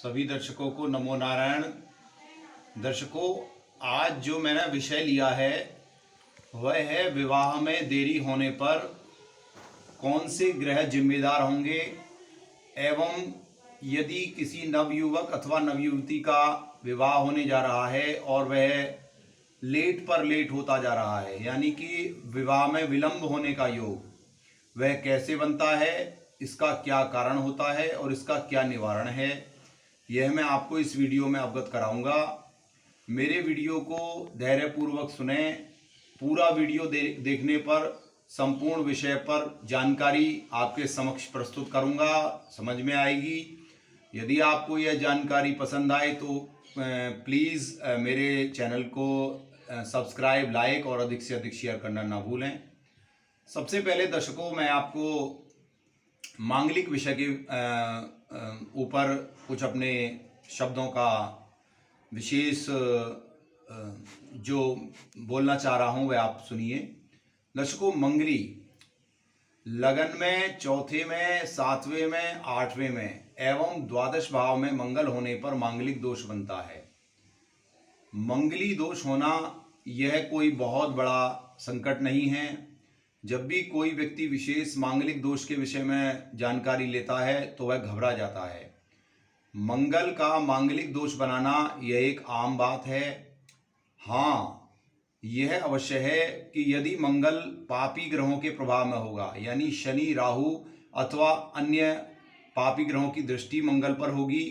सभी दर्शकों को नमो नारायण। दर्शकों, आज जो मैंने विषय लिया है वह है विवाह में देरी होने पर कौन से ग्रह जिम्मेदार होंगे एवं यदि किसी नवयुवक अथवा नवयुवती का विवाह होने जा रहा है और वह लेट पर लेट होता जा रहा है, यानी कि विवाह में विलंब होने का योग, वह कैसे बनता है, इसका क्या कारण होता है और इसका क्या निवारण है, यह मैं आपको इस वीडियो में अवगत कराऊंगा। मेरे वीडियो को धैर्यपूर्वक सुने। पूरा वीडियो देखने पर संपूर्ण विषय पर जानकारी आपके समक्ष प्रस्तुत करूंगा, समझ में आएगी। यदि आपको यह जानकारी पसंद आए तो प्लीज़ मेरे चैनल को सब्सक्राइब, लाइक और अधिक से अधिक शेयर करना ना भूलें। सबसे पहले दर्शकों, मैं आपको मांगलिक विषय के ऊपर कुछ अपने शब्दों का विशेष जो बोलना चाह रहा हूं वह आप सुनिए। दर्शकों, मंगली लगन में, चौथे में, सातवें में, आठवें में एवं द्वादश भाव में मंगल होने पर मांगलिक दोष बनता है। मंगली दोष होना यह कोई बहुत बड़ा संकट नहीं है। जब भी कोई व्यक्ति विशेष मांगलिक दोष के विषय में जानकारी लेता है तो वह घबरा जाता है। मंगल का मांगलिक दोष बनाना यह एक आम बात है। हाँ, यह अवश्य है कि यदि मंगल पापी ग्रहों के प्रभाव में होगा, यानी शनि, राहु अथवा अन्य पापी ग्रहों की दृष्टि मंगल पर होगी,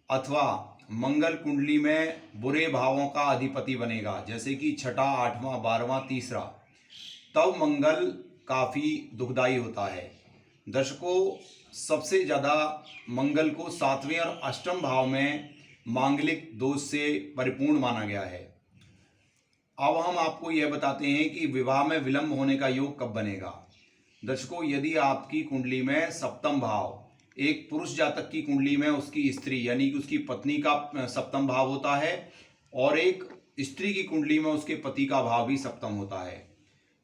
अथवा मंगल कुंडली में बुरे भावों का अधिपति बनेगा, जैसे कि छठा, आठवां, 12वां, तीसरा, तब मंगल काफ़ी दुखदाई होता है। दर्शकों, सबसे ज़्यादा मंगल को सातवें और अष्टम भाव में मांगलिक दोष से परिपूर्ण माना गया है। अब हम आपको यह बताते हैं कि विवाह में विलंब होने का योग कब बनेगा। दर्शकों, यदि आपकी कुंडली में सप्तम भाव, एक पुरुष जातक की कुंडली में उसकी स्त्री यानी कि उसकी पत्नी का सप्तम भाव होता है और एक स्त्री की कुंडली में उसके पति का भाव भी सप्तम होता है,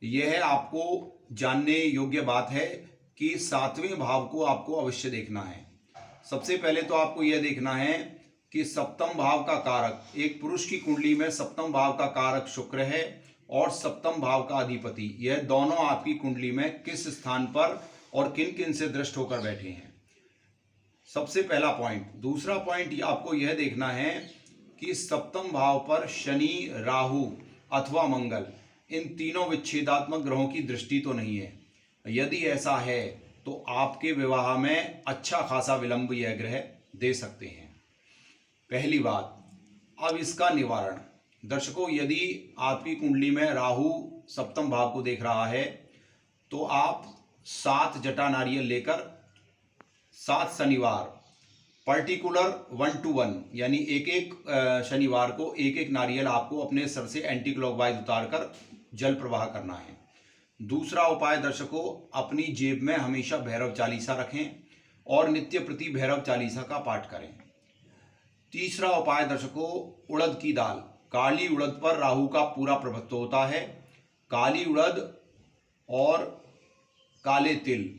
यह आपको जानने योग्य बात है कि सातवें भाव को आपको अवश्य देखना है। सबसे पहले तो आपको यह देखना है कि सप्तम भाव का कारक, एक पुरुष की कुंडली में सप्तम भाव का कारक शुक्र है और सप्तम भाव का अधिपति, यह दोनों आपकी कुंडली में किस स्थान पर और किन किन से दृष्ट होकर बैठे हैं, सबसे पहला पॉइंट। दूसरा पॉइंट आपको यह देखना है कि सप्तम भाव पर शनि, राहु अथवा मंगल, इन तीनों विच्छेदात्मक ग्रहों की दृष्टि तो नहीं है। यदि ऐसा है तो आपके विवाह में अच्छा खासा विलंब यह ग्रह दे सकते हैं, पहली बात। अब इसका निवारण, दर्शकों, यदि आपकी कुंडली में राहु सप्तम भाव को देख रहा है तो आप 7 जटा नारियल लेकर 7 शनिवार, पर्टिकुलर 1 to 1, यानी एक एक शनिवार को एक एक नारियल आपको अपने सर से एंटी क्लॉकवाइज उतारकर जल प्रवाह करना है। दूसरा उपाय दर्शकों, अपनी जेब में हमेशा भैरव चालीसा रखें और नित्य प्रति भैरव चालीसा का पाठ करें। तीसरा उपाय दर्शकों, उड़द की दाल, काली उड़द पर राहु का पूरा प्रभुत्व होता है। काली उड़द और काले तिल,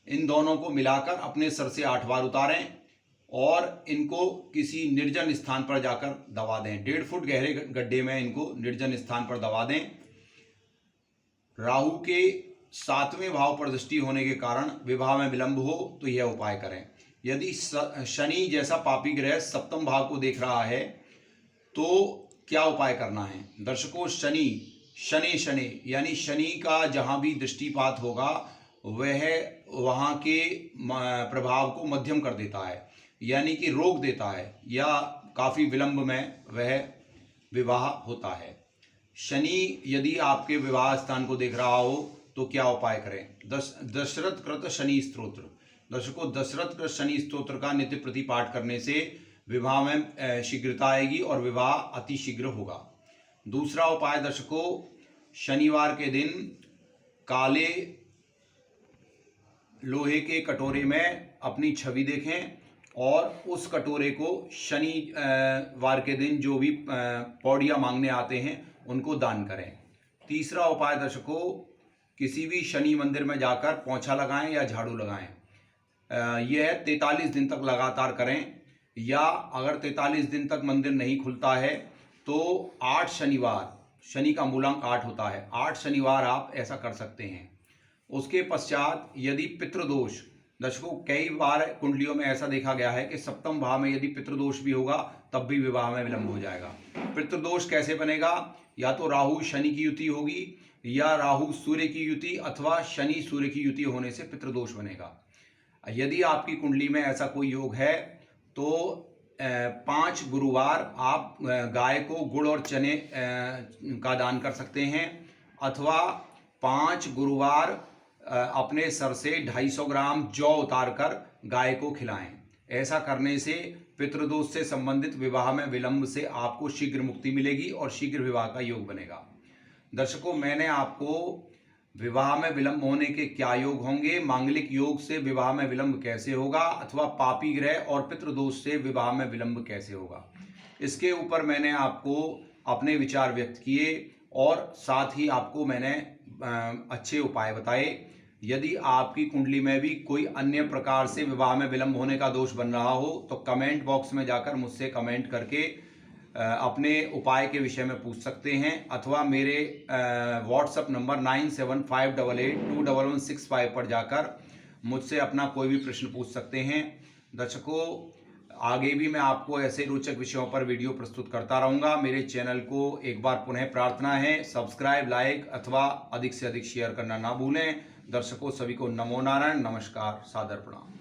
इन दोनों को मिलाकर अपने सर से 8 बार उतारें और इनको किसी निर्जन स्थान पर जाकर दबा दें। 1.5 फुट गहरे गड्ढे में इनको निर्जन स्थान पर दबा दें। राहु के 7वें भाव पर दृष्टि होने के कारण विवाह में विलंब हो तो यह उपाय करें। यदि शनि जैसा पापी ग्रह सप्तम भाव को देख रहा है तो क्या उपाय करना है। दर्शकों, शनि यानी शनि का जहां भी दृष्टिपात होगा वह वहां के प्रभाव को मध्यम कर देता है, यानी कि रोक देता है या काफ़ी विलंब में वह विवाह होता है। शनि यदि आपके विवाह स्थान को देख रहा हो तो क्या उपाय करें। दशरथ कृत शनि स्तोत्र, दर्शकों, दशरथ कृत शनि स्तोत्र का नित्य प्रति पाठ करने से विवाह में शीघ्रता आएगी और विवाह अति शीघ्र होगा। दूसरा उपाय दर्शकों, शनिवार के दिन काले लोहे के कटोरे में अपनी छवि देखें और उस कटोरे को शनिवार के दिन जो भी पौड़ियाँ मांगने आते हैं उनको दान करें। तीसरा उपाय दर्शकों, किसी भी शनि मंदिर में जाकर पोंछा लगाएं या झाड़ू लगाएं। यह 43 दिन तक लगातार करें। या अगर 43 दिन तक मंदिर नहीं खुलता है तो 8 शनिवार, शनि का मूलांक 8 होता है, 8 शनिवार आप ऐसा कर सकते हैं। उसके पश्चात यदि पितृदोष, दर्शकों कई बार कुंडलियों में ऐसा देखा गया है कि सप्तम भाव में यदि पितृदोष भी होगा तब भी विवाह में विलंब हो जाएगा। पितृदोष कैसे बनेगा? या तो राहु शनि की युति होगी, या राहु सूर्य की युति, अथवा शनि सूर्य की युति होने से पितृदोष बनेगा। यदि आपकी कुंडली में ऐसा कोई योग है तो 5 गुरुवार आप गाय को गुड़ और चने का दान कर सकते हैं, अथवा 5 गुरुवार अपने सर से 250 ग्राम जौ उतार कर गाय को खिलाएं। ऐसा करने से पितृदोष से संबंधित विवाह में विलंब से आपको शीघ्र मुक्ति मिलेगी और शीघ्र विवाह का योग बनेगा। दर्शकों, मैंने आपको विवाह में विलंब होने के क्या योग होंगे, मांगलिक योग से विवाह में विलंब कैसे होगा, अथवा पापी ग्रह और पितृदोष से विवाह में विलंब कैसे होगा, इसके ऊपर मैंने आपको अपने विचार व्यक्त किए और साथ ही आपको मैंने अच्छे उपाय बताए। यदि आपकी कुंडली में भी कोई अन्य प्रकार से विवाह में विलंब होने का दोष बन रहा हो तो कमेंट बॉक्स में जाकर मुझसे कमेंट करके अपने उपाय के विषय में पूछ सकते हैं, अथवा मेरे व्हाट्सएप नंबर 9758821165 पर जाकर मुझसे अपना कोई भी प्रश्न पूछ सकते हैं। दर्शकों, आगे भी मैं आपको ऐसे रोचक विषयों पर वीडियो प्रस्तुत करता रहूँगा। मेरे चैनल को एक बार पुनः प्रार्थना है, सब्सक्राइब, लाइक अथवा अधिक से अधिक शेयर करना ना भूलें। दर्शकों सभी को नमो नारायण, नमस्कार, सादर प्रणाम।